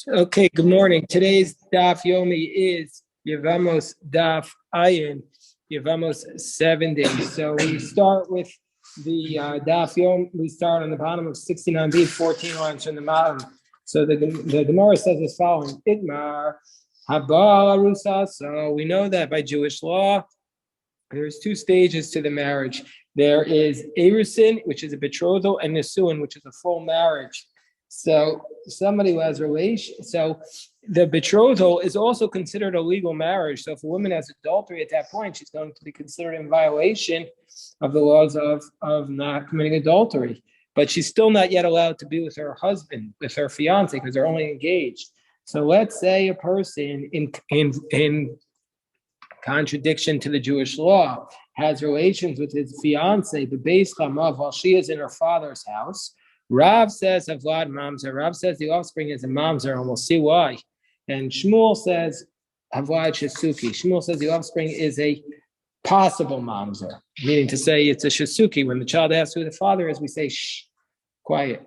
Okay, good morning. Today's Daf Yomi is Yevamos Daf Ayin, Yevamos 7 days. So we start with the Daf Yomi. We start on the bottom of 69b, 14 lines from the bottom. So the Gemara says as following: Itmar Haba Arusa. So we know that by Jewish law, there's two stages to the marriage. There is Erusin, which is a betrothal, and Nisuin, which is a full marriage. So somebody who has relation, so the betrothal is also considered a legal marriage. So if a woman has adultery at that point, she's going to be considered in violation of the laws of not committing adultery. But she's still not yet allowed to be with her husband, with her fiance, because they're only engaged. So let's say a person in contradiction to the Jewish law has relations with his fiance, the Beis Chamav, while she is in her father's house. Rav says Avlad Mamzer. Rav says the offspring is a Mamzer, and we'll see why. And Shmuel says Avlad Shasuki. Shmuel says the offspring is a possible Mamzer, meaning to say it's a Shasuki. When the child asks who the father is, we say shh, quiet.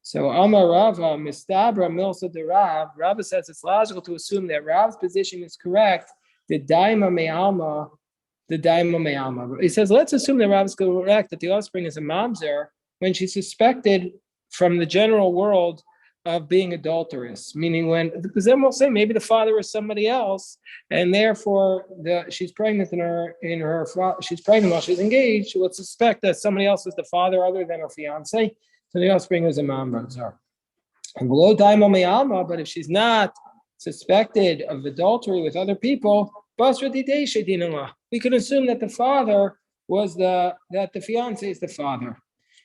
So Amar Rava Mistabra Milsa de Rav. Rava says it's logical to assume that Rav's position is correct. The Daima Me'alma. He says, let's assume that Rav is correct that the offspring is a Mamzer when she's suspected from the general world of being adulterous, meaning because then we'll say maybe the father is somebody else, and therefore she's pregnant she's pregnant while she's engaged. She would suspect that somebody else is the father other than her fiance, so the offspring is a mamzer. And below daima me'alma, but if she's not suspected of adultery with other people, we can assume that the father that the fiance is the father.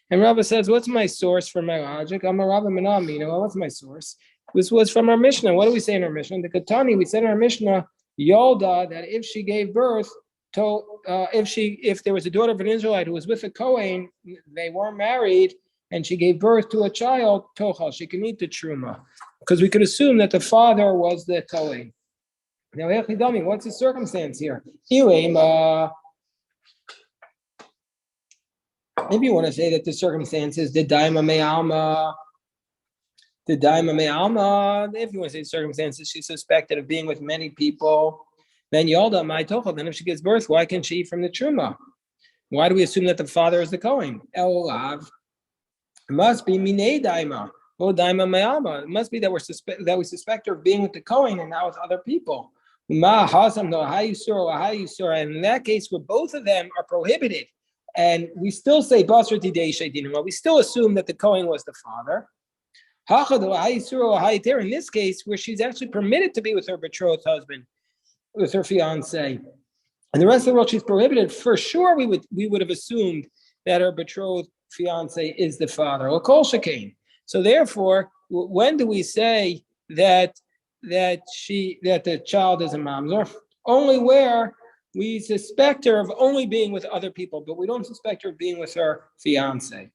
And Rabbi says, what's my source for my logic? I'm a Rabbi Menamina. Well, what's my source? This was from our Mishnah. What do we say in our Mishnah? The Katani, we said in our Mishnah, Yolda, that if she gave birth to, if there was a daughter of an Israelite who was with a Kohen, they weren't married, and she gave birth to a child, Tochal, she can eat the Truma. Because we could assume that the father was the Kohen. Now, what's the circumstance here? Maybe you want to say that the circumstances, the daima me'alma. If you want to say circumstances, she's suspected of being with many people. Then Yolda, my tochel. Then if she gives birth, why can't she eat from the truma? Why do we assume that the father is the kohen? Elav. It must be minei daima. Oh, daima me'alma. It must be that we suspect her of being with the kohen and not with other people. Ma hasam no hayusur. And in that case, where both of them are prohibited. And we still say Basra Tidei Shaydinima. We still assume that the Kohen was the father. In this case, where she's actually permitted to be with her betrothed husband, with her fiance, and the rest of the world she's prohibited, for sure we would have assumed that her betrothed fiance is the father. So therefore, when do we say that the child is a mamzer? Only where we suspect her of only being with other people, but we don't suspect her of being with her fiance.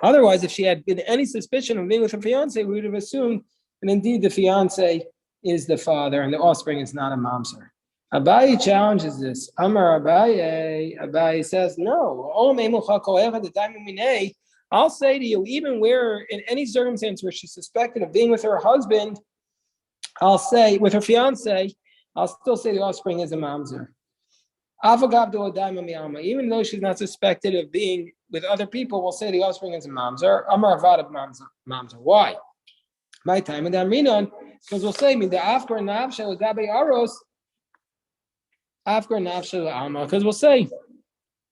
Otherwise, if she had been any suspicion of being with her fiance, we would have assumed that indeed the fiance is the father and the offspring is not a mamzer. Abaye challenges this. Amar Abaye says, no. I'll say to you, even where in any circumstance where she's suspected of being with her husband, I'll say, with her fiance, I'll still say the offspring is a mamzer. Even though she's not suspected of being with other people, we'll say the offspring is a mamzer. Amar avad mamzer. Why? My time and Amrinon, because we'll say the afkar nafshe gabe aros afkar nafshe alma. Because we'll say,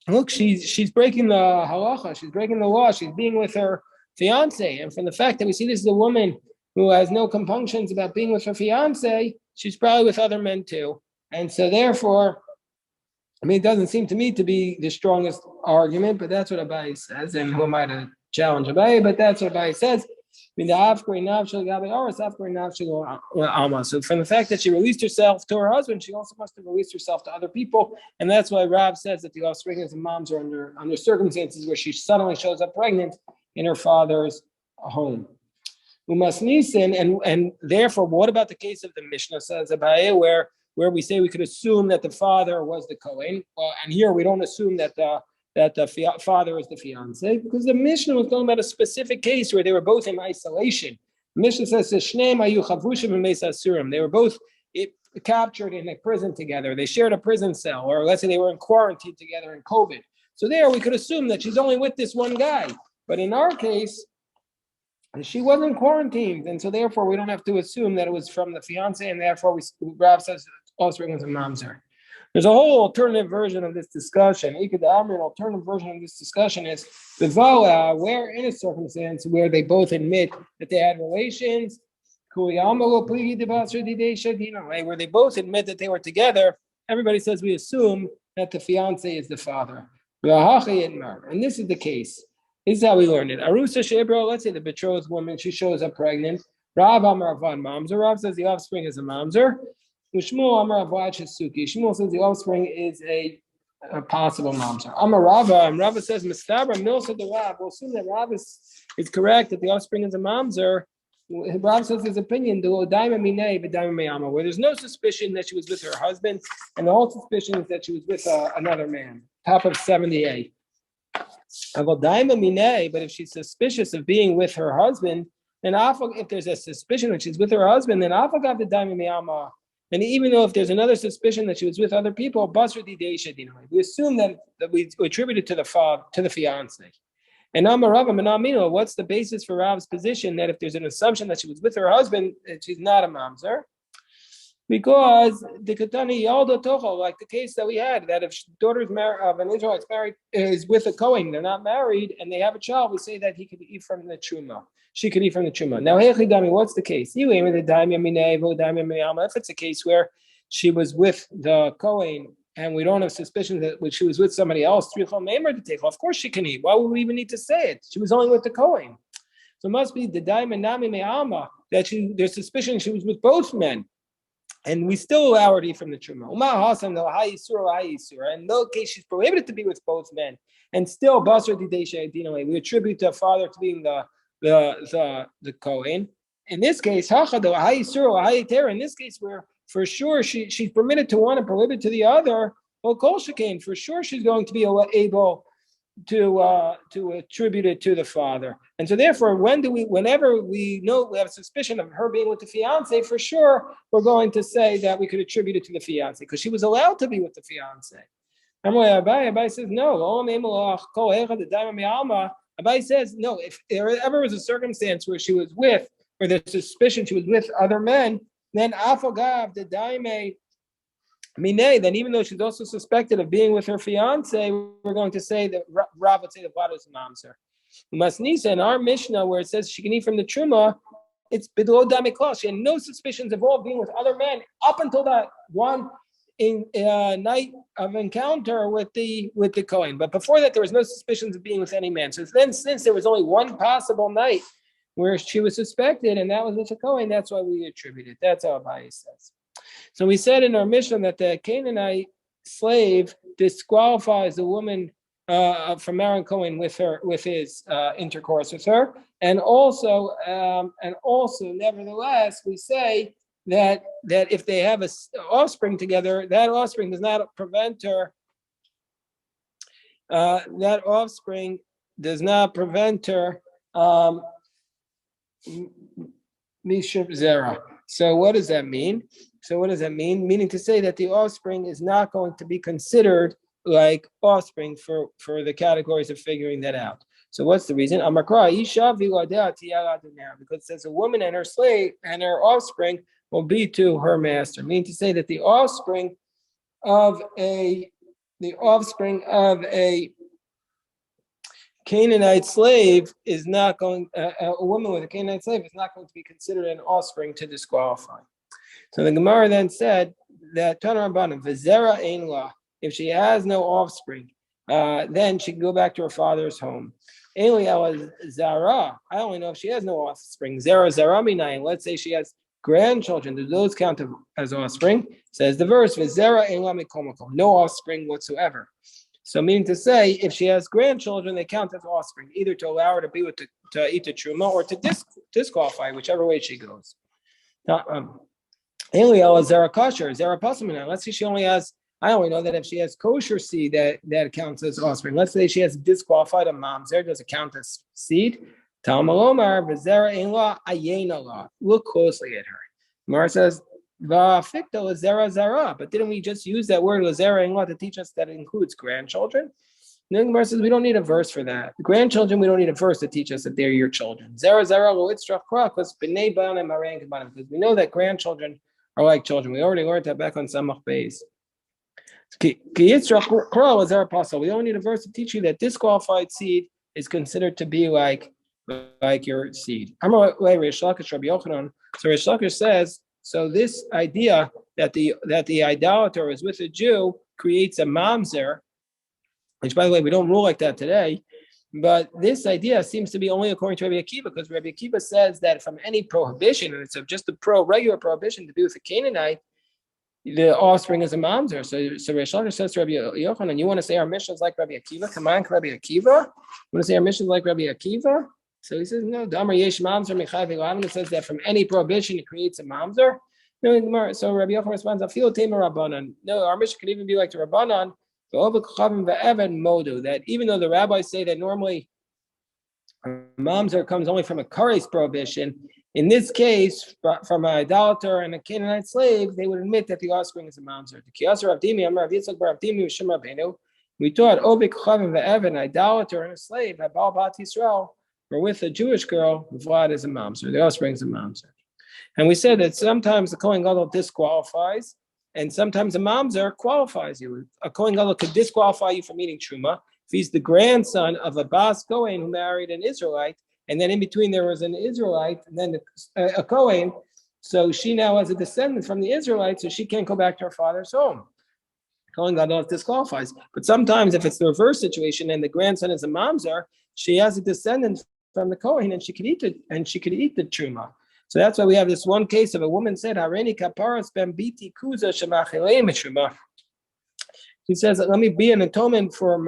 look, she's breaking the halacha, she's breaking the law, she's being with her fiance, and from the fact that we see this is a woman who has no compunctions about being with her fiance, she's probably with other men too. And so therefore, it doesn't seem to me to be the strongest argument, but that's what Abaye says. And who am I to challenge Abaye? But that's what Abaye says. So from the fact that she released herself to her husband, she also must have released herself to other people. And that's why Rav says that the offspring is a mamzer under circumstances where she suddenly shows up pregnant in her father's home. And therefore, what about the case of the Mishnah, says Abaye, where we say we could assume that the father was the Kohen? And here we don't assume that the father is the fiance, because the Mishnah was talking about a specific case where they were both in isolation. Mishnah says, "Shneim ayu chavushim v'meis asurim." They were both captured in a prison together. They shared a prison cell, or let's say they were in quarantine together in COVID. So there, we could assume that she's only with this one guy. But in our case, she wasn't quarantined, and so therefore we don't have to assume that it was from the fiance, and therefore Rav says offspring was a mamzer. There's a whole alternative version of this discussion. An alternative version of this discussion is the voa, where in a circumstance where they both admit that they had relations, where they both admit that they were together. Everybody says we assume that the fiance is the father. And this is the case. This is how we learned it. Arusa Shebro, let's say the betrothed woman, she shows up pregnant. Rav Amar Avad Mamzer. Rav says the offspring is a mamzer. Shmuel Amar Avad Shasuki. Shmuel says the offspring is a possible mamzer. Amar Rava, and Rava says Mistabra Milsa the Rav. We'll assume that Rav is correct that the offspring is a mamzer. Rav says his opinion, where there's no suspicion that she was with her husband, and the whole suspicion is that she was with another man. Top of 78. But if she's suspicious of being with her husband, then if there's a suspicion that she's with her husband, then and even though if there's another suspicion that she was with other people, we assume that we attribute it to the father, to the fiance. And what's the basis for Rav's position that if there's an assumption that she was with her husband, that she's not a mamzer? Because the Katani Yalda Tochel, like the case that we had, that if daughter's of an Israelite is with a Kohen, they're not married, and they have a child, we say that he could eat from the truma. She could eat from the truma. Now, what's the case? If it's a case where she was with the Kohen, and we don't have suspicion that she was with somebody else, of course she can eat. Why would we even need to say it? She was only with the Kohen. So it must be the daim nami me'alma that there's suspicion she was with both men. And we still allow her to eat from the truma. In no case, she's prohibited to be with both men. And still, we attribute the father to being the Kohen. In this case, in this case, where for sure she's permitted to one and prohibited to the other, well, kol shekain, for sure she's going to be able to attribute it to the father. And so therefore, whenever we know we have a suspicion of her being with the fiance, for sure we're going to say that we could attribute it to the fiance because she was allowed to be with the fiance. Abai says no. Abai says no. If there ever was a circumstance where she was with, or there's suspicion she was with other men, then afagav the daime Minay, then even though she's also suspected of being with her fiance, we're going to say that Rav would say the father is a mamzer. Masnisa in our Mishnah, where it says she can eat from the truma, it's bidlo damikol. She had no suspicions of all being with other men up until that one night of encounter with the Kohen. But before that, there was no suspicions of being with any man. So then, since there was only one possible night where she was suspected, and that was with the Kohen, that's why we attribute it. That's how Abai says. So we said in our mission that the Canaanite slave disqualifies the woman from marrying Cohen with his intercourse with her, and also, nevertheless, we say that if they have an offspring together, that offspring does not prevent her. That offspring does not prevent her. Mishub Zera. So what does that mean? Meaning to say that the offspring is not going to be considered like offspring for the categories of figuring that out. So what's the reason? Because it says a woman and her slave and her offspring will be to her master. Meaning to say that the offspring of a Canaanite slave is not going. A woman with a Canaanite slave is not going to be considered an offspring to disqualify. So the Gemara then said that Tanarabbanan v'zera ein la. If she has no offspring, then she can go back to her father's home. Zara. I only know if she has no offspring. Zara minayin. Let's say she has grandchildren. Do those count as offspring? Says the verse v'zera ein la mikol makom. No offspring whatsoever. So meaning to say, if she has grandchildren, they count as offspring, either to allow her to be to eat the truma or to disqualify, whichever way she goes. Now, Zara kosher, Zara pasamina. Let's say she only has. I only know that if she has kosher seed, that counts as offspring. Let's say she has disqualified a mamzer, does it count as seed? Talmalomar v'zera ein la ayena la. Look closely at her. Gemara says va'fikta lazera zara. But didn't we just use that word lazera ein la to teach us that it includes grandchildren? Then Gemara says we don't need a verse for that. The grandchildren, we don't need a verse to teach us that they're your children. Zera zera lo itzrach because b'nei banim marein kabanim, because we know that grandchildren are like children. We already learned that back on Samach Beis. We only need a verse to teach you that disqualified seed is considered to be like your seed. So Reish Lakish says, so this idea that the idolater is with a Jew creates a mamzer, which by the way we don't rule like that today, but this idea seems to be only according to Rabbi Akiva, because Rabbi Akiva says that from any prohibition, and it's just a regular prohibition to be with a Canaanite, the offspring is a mamzer. So Reish Lakish says to Rabbi Yochanan, you want to say our mission is like Rabbi Akiva? Come on, Rabbi Akiva. You want to say our mission is like Rabbi Akiva? So he says, no, Damar Yesh Mamzer Mechai V'Ladim. It says that from any prohibition it creates a mamzer. No, so Rabbi Yochanan responds, Afil Tema Rabbanan. No, our mission could even be like the Rabbanan, that even though the rabbis say that normally a mamzer comes only from a kares prohibition, in this case, from an idolater and a Canaanite slave, they would admit that the offspring is a mamzer. We taught obik chavim ve'evan, idolater and a slave, Baal Bat Yisrael, or with a Jewish girl, Vlad is a mamzer. The offspring is a mamzer. And we said that sometimes the Kohen Gadol disqualifies, and sometimes a mamzer qualifies you. A Kohen Gadol could disqualify you from eating truma if he's the grandson of a Bas Kohen who married an Israelite, and then in between there was an Israelite, and then a Kohen. So she now has a descendant from the Israelites, so she can't go back to her father's home. Kohen Gadol disqualifies. But sometimes if it's the reverse situation and the grandson is a mamzer, she has a descendant from the Kohen, and she could eat the truma. So that's why we have this one case of a woman said, "Hareni kaparas ben biti kuza shemachilei truma." She says, "Let me be an atonement for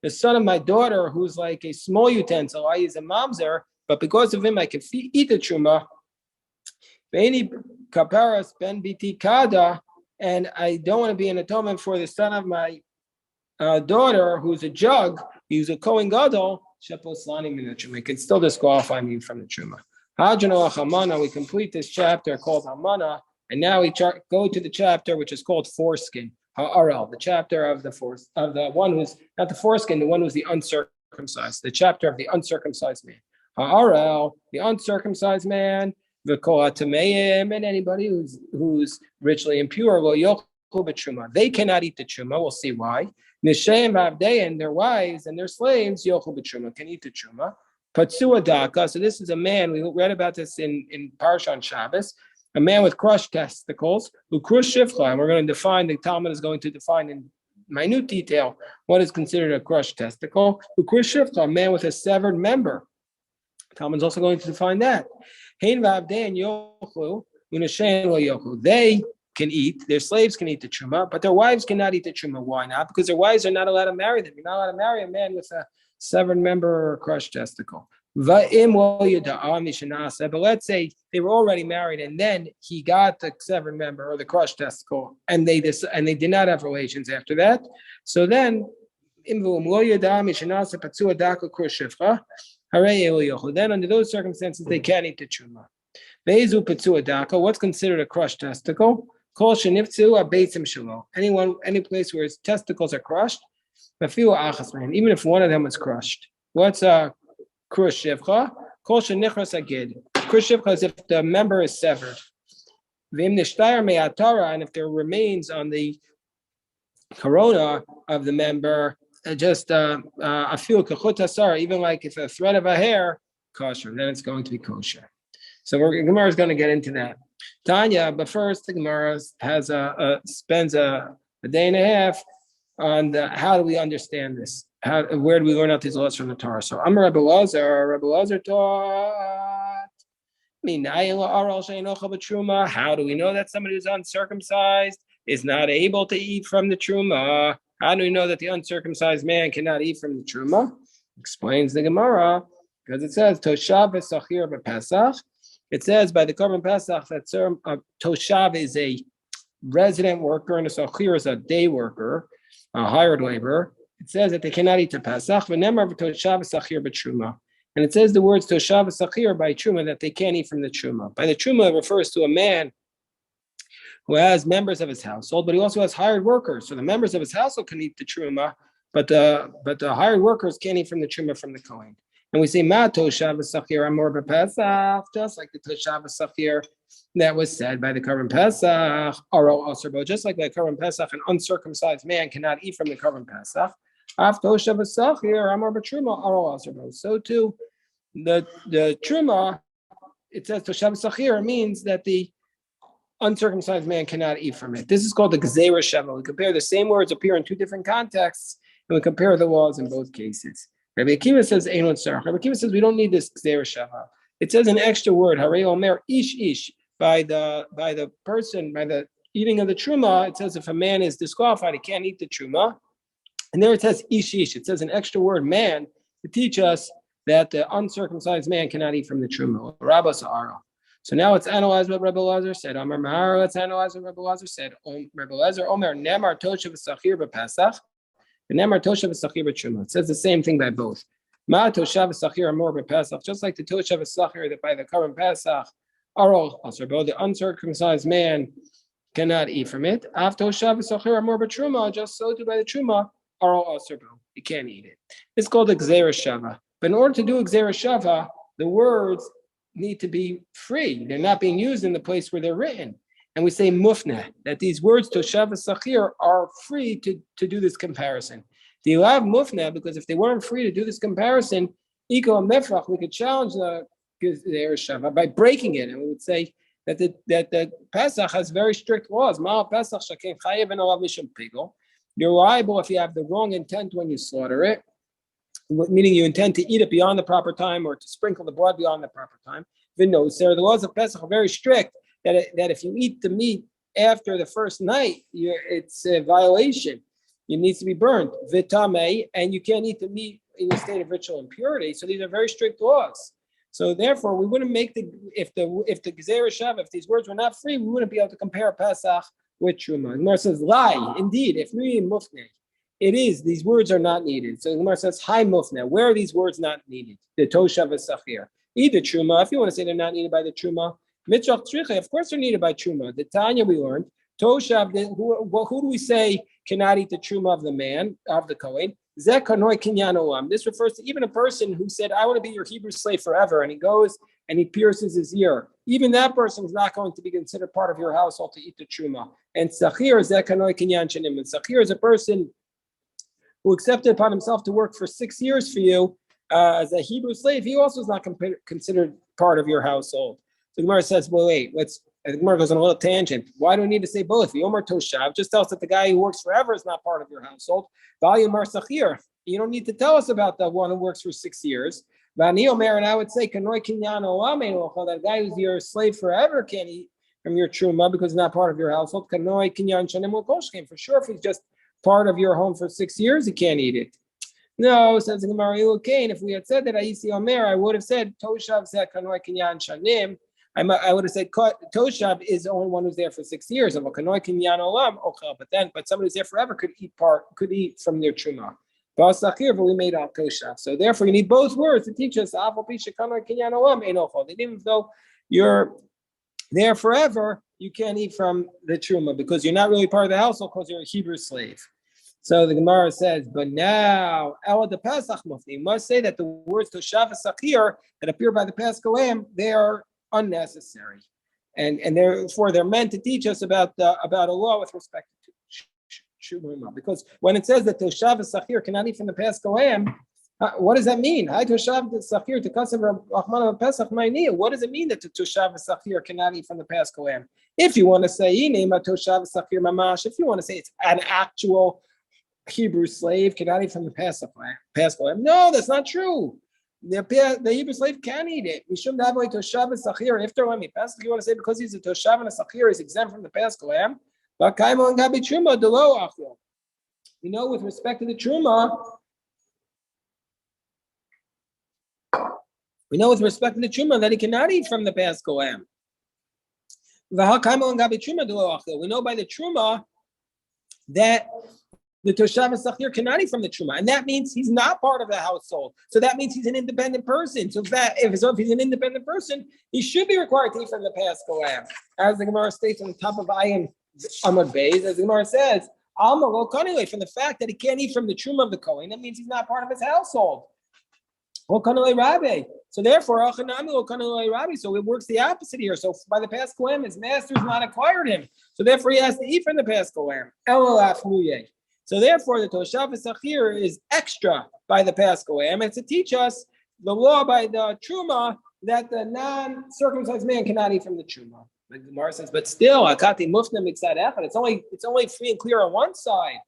the son of my daughter, who's like a small utensil. I use a mamzer, but because of him, I can eat the truma." Hareni kaparas ben biti kada, and I don't want to be an atonement for the son of my daughter, who's a jug. He's a Kohen Gadol. It can still disqualify me from the truma. We complete this chapter called Hamana, and now we go to the chapter which is called foreskin. Ha'aral, the chapter of the one who's not the foreskin, the one who's the uncircumcised, the chapter of the uncircumcised man. Ha'aral, the uncircumcised man, and anybody who's ritually impure, they cannot eat the truma. We'll see why. And their wives and their slaves can eat the truma. Patsua daka. So this is a man. We read about this in Parsha on Shabbos. A man with crushed testicles who crushed shivcha. And we're going to define. The Talmud is going to define in minute detail what is considered a crushed testicle. Who crushed shivcha. A man with a severed member. Talmud is also going to define that. They can eat. Their slaves can eat the truma, but their wives cannot eat the truma. Why not? Because their wives are not allowed to marry them. You're not allowed to marry a man with a severed member or a crushed testicle. But let's say they were already married and then he got the severed member or the crushed testicle and they did not have relations after that. So then then under those circumstances they can't eat the truma. What's considered a crushed testicle? Any place where his testicles are crushed, even if one of them was crushed. What's a krush shivcha? Krush shivcha is if the member is severed. And if there remains on the corona of the member, just a few kachutasar, even like if a thread of a hair, kosher, then it's going to be kosher. So Gemara is going to get into that. Tanya, but first the Gemara spends a day and a half on how do we understand this? Where do we learn out these laws from the Torah? So Amar Rabbi Lazar taught. How do we know that somebody who's uncircumcised is not able to eat from the truma? How do we know that the uncircumcised man cannot eat from the truma? Explains the Gemara, because it says Toshav v'Sachir b'Pesach. It says by the Korban Pesach that Toshav is a resident worker and a Sachir is a day worker, a hired laborer. It says that they cannot eat the Pesach. And it says the words toshav sachir by truma that they can't eat from the truma. By the truma, it refers to a man who has members of his household, but he also has hired workers. So the members of his household can eat the truma, but the hired workers can't eat from the truma from the kohen. And we say ma toshav sachir amor b'pesach, just like the toshav sachir that was said by the Korban Pesach, aro aser, just like the Korban Pesach, an uncircumcised man cannot eat from the Korban Pesach. Af toshav sachir amor b'truma aro aser. So too, the truma, it says toshav sachir, means that the uncircumcised man cannot eat from it. This is called the Gezerah Sheva. We compare the same words appear in two different contexts, and we compare the laws in both cases. Rabbi Akiva says Einon Sarach. Rabbi Akiva says we don't need this Gezerah Sheva. It says an extra word, Harei Omer Ish Ish, by the person, by the eating of the truma. It says if a man is disqualified, he can't eat the truma. And there it says Ish Ish. It says an extra word, man, to teach us that the uncircumcised man cannot eat from the truma. Rabba Sa'ara. So now let's analyze what Rebbe Lazar said. Amar Mahar, let's analyze what Rebbe Lazar said. Rebbe Lazar, Omer, Nemar Toshav Sachir b'Pesach, and Nemar Toshav Sachir b'Truma. It says the same thing by both. Ma Toshav Sachir Amor b'Pesach, just like the Toshav Sachir that by the Korban Pesach, Arol Asarbo, the uncircumcised man cannot eat from it. Af Toshav Sachir Amor b'Truma, just so too by the Truma, Arol Asarbo, he can't eat it. It's called a Gezerah Shava. But in order to do a Gezerah Shava, the words need to be free. They're not being used in the place where they're written. And we say mufna, that these words toshav sachir are free to do this comparison. Do you have mufna? Because if they weren't free to do this comparison, iko mefrach, we could challenge the Gezerah Shava by breaking it. And we would say that the Pesach has very strict laws. Ma'al Pesach shaken chayev and olav mishum pigel. You're liable if you have the wrong intent when you slaughter it, meaning you intend to eat it beyond the proper time or to sprinkle the blood beyond the proper time. The laws of Pesach are very strict that if you eat the meat after the first night, it's a violation. It needs to be burnt. Vitame, and you can't eat the meat in a state of ritual impurity. So these are very strict laws. So therefore, we wouldn't make if the Gezerah Shava, if these words were not free, we wouldn't be able to compare Pesach with Truma. Gemara says, lie, indeed, if we mufne. It is, these words are not needed. So the Gemara says, hi mufna, where are these words not needed? The toshav sachir. Either truma, if you want to say they're not needed by the truma, mitzvah tzricha, of course they're needed by truma. The Tanya we learned, toshav, who do we say cannot eat the truma of the man, of the Kohen? Zeh kanoi kinyan olam. This refers to even a person who said, I want to be your Hebrew slave forever, and he goes and he pierces his ear. Even that person is not going to be considered part of your household to eat the truma. And sachir, zeh kanoi kinyan shenim. And sachir is a person who accepted upon himself to work for 6 years for you as a Hebrew slave. He also is not considered part of your household. So the Gemara says, well, wait, the Gemara goes on a little tangent. Why do we need to say both? The Yomer Toshav just tells us that the guy who works forever is not part of your household. Yevamos Sachir, you don't need to tell us about the one who works for 6 years. Vani Omer, and I would say, that guy who's your slave forever can't eat from your truma because he's not part of your household. For sure, if he's just part of your home for 6 years, you can't eat it. No, says the Gemara, if we had said that Aisi Omer, I would have said Toshav Zeh Kanoi Kinyan Shanim. I would have said Toshav is the only one who's there for 6 years. But somebody who's there forever could eat from their truma. But we made out Toshav. So therefore, you need both words to teach us. Even though you're there forever, you can't eat from the truma because you're not really part of the household because you're a Hebrew slave. So the Gemara says, but now, the Pesach Mufti, you must say that the words Toshav Sachir that appear by the Paschal Lamb, they are unnecessary. And therefore they're meant to teach us about a law with respect to Truma. Because when it says that Toshav Sachir cannot eat from the Paschal Lamb, what does that mean? What does it mean that the Toshav Sachir cannot eat from the Paschal Lamb? If you want to say, if you want to say it's an actual Hebrew slave cannot eat from the Paschal Lamb. No, that's not true. The Hebrew slave can eat it. We shouldn't have a Toshav and Sachir. If they're you want to say because he's a Toshav and a Sachir, he's exempt from the Paschal Lamb. We know with respect to the Truma, that he cannot eat from the Paschal Lamb. We know by the Truma that the Toshav Sachir cannot eat from the Truma, and that means he's not part of the household. So that means he's an independent person. So if he's an independent person, he should be required to eat from the Paschal lamb. As the Gemara states on the top of Ayin Amud Beis, as the Gemara says, Alma lo kanile, from the fact that he can't eat from the Truma of the Kohen, that means he's not part of his household. So therefore, so it works the opposite here. So by the Paschal lamb, his master's not acquired him. So therefore, he has to eat from the Paschal lamb. So therefore, the Toshav Sachir is extra by the Paschal lamb, and to teach us the law by the Truma that the non-circumcised man cannot eat from the Truma. Like the Gemara says, but still, Akati Mufna Mitzad Echad. It's only free and clear on one side.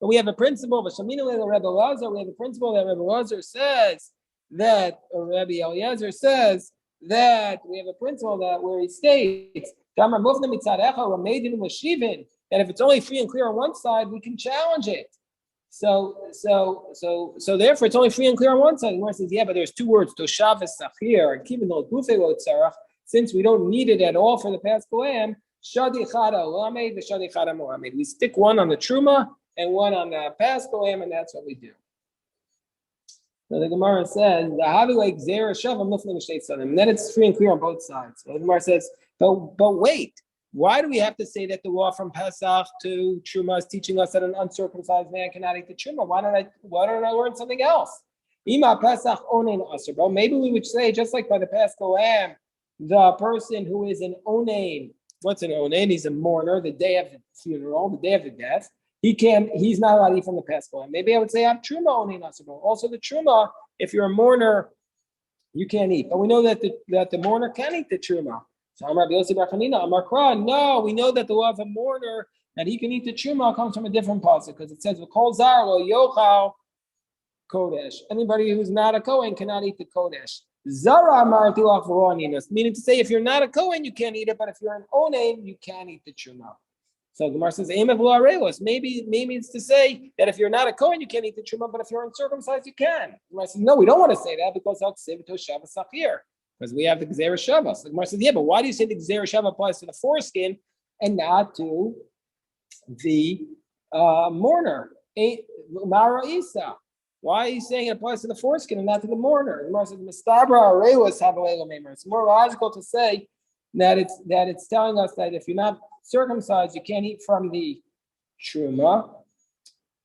But we have a principle, we have a principle that Rebbe Eliezer says that, or Rebbe Eliezer says that we have a principle that where he states that if it's only free and clear on one side, we can challenge it. So therefore, it's only free and clear on one side. The Gemara says, yeah, but there's two words, Toshav Sachir, and Kivin Lo Gufei Lo Tzarach, since we don't need it at all for the Paschal lamb. Shadi Chada Olamed, the Shadi Chada Mohamed. We stick one on the Truma and one on the Paschal lamb, and that's what we do. So the Gemara says, the Havilek Zera Shavam Lifnim Shtei Sadim, and then it's free and clear on both sides. So the Gemara says, but wait, why do we have to say that the law from Pesach to Truma is teaching us that an uncircumcised man cannot eat the Truma? Why don't I learn something else? Ima Pesach Onen Asr. Maybe we would say, just like by the Paschal lamb, the person who is an Onen, what's an Onen? He's a mourner, the day of the funeral, the day of the death. He's not allowed to eat from the Paschal lamb. Maybe I would say, I'm Truma Onen Asr. Also the Truma, if you're a mourner, you can't eat. But we know that the mourner can eat the Truma. So Amar B'Yosef Bar Chanina, Amar Kra, no, we know that the law of a mourner, that he can eat the Truma, comes from a different pasuk, because it says, V'kol zar lo yochal kodesh. Anybody who's not a Kohen cannot eat the Kodesh. Zara Amar Tilach v'lo aninos, meaning to say, if you're not a Kohen, you can't eat it, but if you're an Onen, you can eat the Truma. So Gemara says, maybe it's to say that if you're not a Kohen, you can't eat the Truma, but if you're uncircumcised, you can. Gemara says, no, we don't want to say that, because that's Toshav Sachir. Because we have the Gzeira Shava. So the Gemara says, yeah, but why do you say the Gzeira Shava applies to the foreskin and not to the mourner? Mara Isa. Why are you saying it applies to the foreskin and not to the mourner? The Gemara says, Mistabra Arewas Havalela Memer. It's more logical to say that it's telling us that if you're not circumcised, you can't eat from the Truma.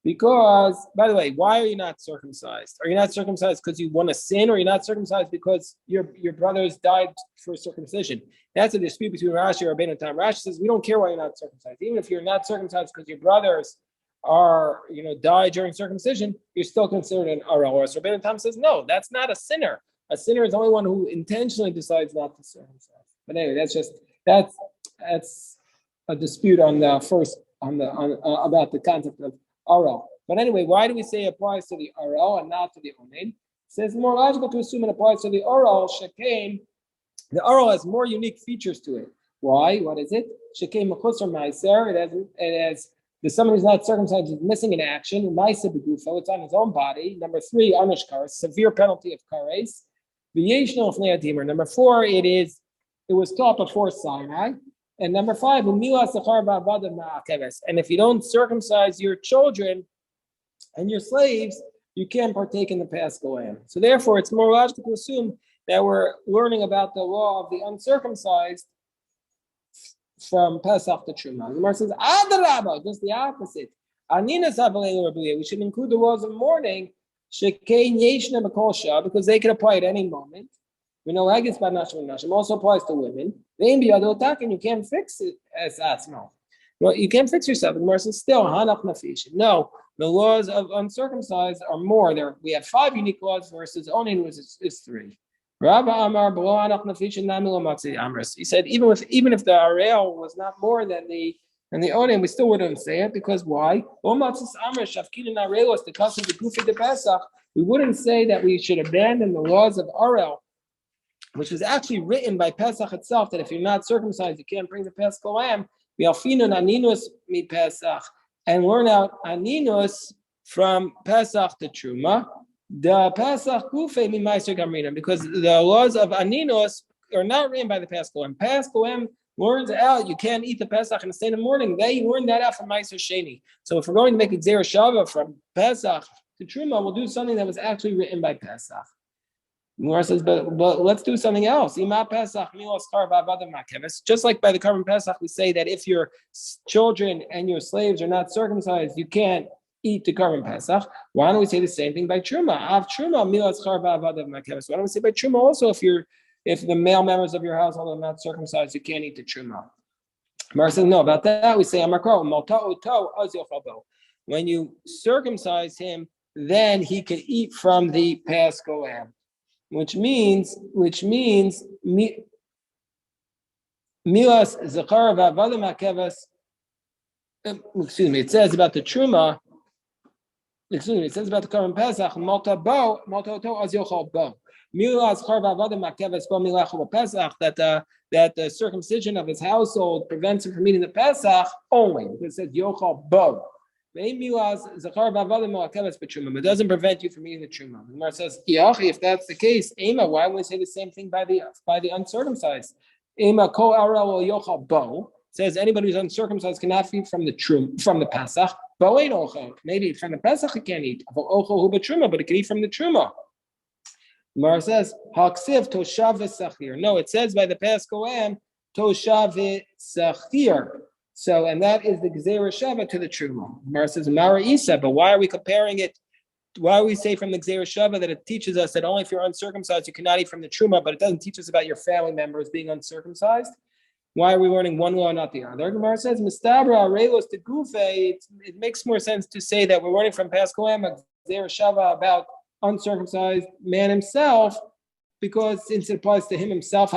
Because, by the way, why are you not circumcised? Are you not circumcised because you want to sin, or are you not circumcised because your brothers died for circumcision? That's a dispute between Rashi and Rabbeinu Tam. Rashi says, we don't care why you're not circumcised. Even if you're not circumcised because your brothers died during circumcision, you're still considered an Aral. Or Rabbeinu Tam says, no, that's not a sinner. A sinner is only one who intentionally decides not to circumcise. But anyway, that's a dispute on the first about the concept of Aral. But anyway, why do we say it applies to the Aral and not to the Onen? It says more logical to assume it applies to the Aral. Shekain, the Aral has more unique features to it. Why? What is it? Shekain mechusar meiser. It has the someone who's not circumcised is missing an action. Meiser begufo. It's on his own body. Number 3, anish kares, severe penalty of kares. V'yeshno fnei adimer. Number 4, it was taught before Sinai. And number 5, and if you don't circumcise your children and your slaves, you can't partake in the Paschal lamb. So therefore, it's more logical to assume that we're learning about the law of the uncircumcised from Pesach to Truma. The Gemara says, Adarabba, just the opposite. We should include the laws of mourning, because they can apply at any moment. We know Agis by Nashim also applies to women. And you can't fix it as Atzmo. Well, you can't fix yourself. And Marsa still Hanach Nafish. No, the laws of uncircumcised are more. We have 5 unique laws versus Onin is 3. Rabba Amar below Hanach Nafish and Namil Matzi Amris. He said even if the Ariel was not more than the Onin, we still wouldn't say it, because why? We wouldn't say that we should abandon the laws of Ariel, which was actually written by Pesach itself, that if you're not circumcised, you can't bring the Paschal lamb. And learn out aninus from Pesach to Truma. The Pesach kufe mi meiser gamrina, because the laws of aninus are not written by the Paschal lamb. Paschal lamb learns out you can't eat the Pesach in the state of mourning. They learned that out from Meiser Sheni. So if we're going to make a Gzeira Shava from Pesach to Truma, we'll do something that was actually written by Pesach. Gemara says, but let's do something else. Just like by the Karban Pesach, we say that if your children and your slaves are not circumcised, you can't eat the Karban Pesach. Why don't we say the same thing by Truma? Why don't we say by Truma also if the male members of your household are not circumcised, you can't eat the Truma? Gemara says, no, about that we say, when you circumcise him, then he can eat from the Paschal lamb. Which means milas zachar v'avada makevas. Excuse me. It says about the truma. Excuse me. It says about the Karban Pesach. Malta oto az yochal bo. Milas zachar v'avada makevas bo milachol Pesach. That the circumcision of his household prevents him from eating the Pesach only. It says yochal bo. It doesn't prevent you from eating the truma. The Gemara says, if that's the case, why would we say the same thing by the uncircumcised? Says anybody who's uncircumcised cannot eat from the Pesach. Maybe from the Pesach he can't eat, but it can eat from the truma. The Gemara says, no, it says by the Paschal lamb, toshav sachir. So, and that is the Gzeira Shava to the Truma. Gemara says, Mara Isa, but why are we comparing it? Why do we say from the Gzeira Shava that it teaches us that only if you're uncircumcised you cannot eat from the Truma, but it doesn't teach us about your family members being uncircumcised? Why are we learning one law, not the other? Gemara says, Mistabra Arelos de Gufe, it makes more sense to say that we're learning from Paschal lamb, Gzeira Shava about uncircumcised man himself, because since it applies to him himself,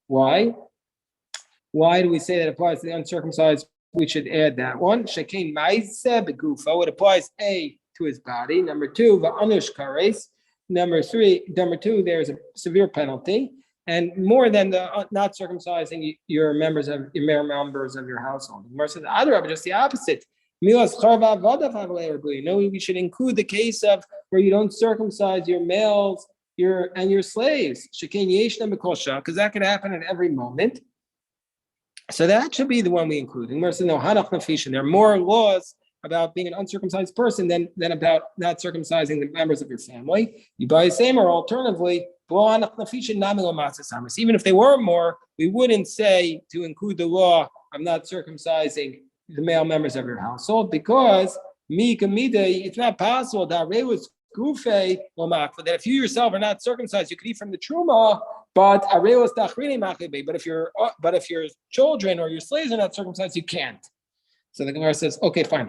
why? Why do we say that it applies to the uncircumcised? We should add that one. Shekein ma'aseh begufo. It applies A to his body. Number two, va'anush kares. Number two, there's a severe penalty, and more than the not circumcising your members of your household. Gemara says, Adrabah, just the opposite. Milas charva v'adav. No, we should include the case of where you don't circumcise your males, your slaves. Shekein yeshna bekosha, because that could happen at every moment. So that should be the one we include. And we're saying, no, hanach nafishin. There are more laws about being an uncircumcised person than about not circumcising the members of your family. You buy the same, or alternatively, even if they were more, we wouldn't say to include the law of not circumcising the male members of your household, because it's not possible that if you yourself are not circumcised, you could eat from the truma. But if your children or your slaves are not circumcised, you can't. So the Gemara says, okay, fine.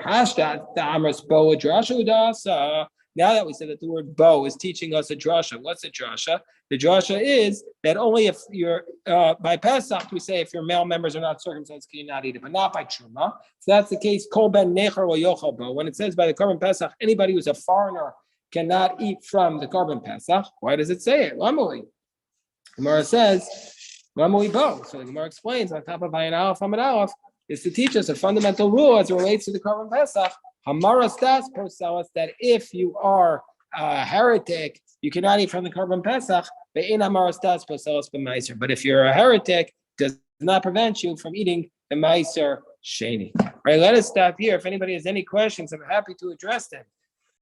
Now that we said that the word bo is teaching us a drasha. What's a drasha? The drasha is that only if you're by Pesach we say if your male members are not circumcised, can you not eat it, but not by truma. So that's the case. Kol ben necher lo yochal bo. When it says by the Karban Pesach, anybody who's a foreigner cannot eat from the Karban Pesach. Why does it say it? Lamali. Gemara says, Lamali bo. So the Gemara explains on top of Ayin Aleph Amud Aleph is to teach us a fundamental rule as it relates to the Karban Pesach. Hamaras das poselas, that if you are a heretic, you cannot eat from the Karban Pesach. But if you're a heretic, it does not prevent you from eating the Meiser Sheni. All right, let us stop here. If anybody has any questions, I'm happy to address them.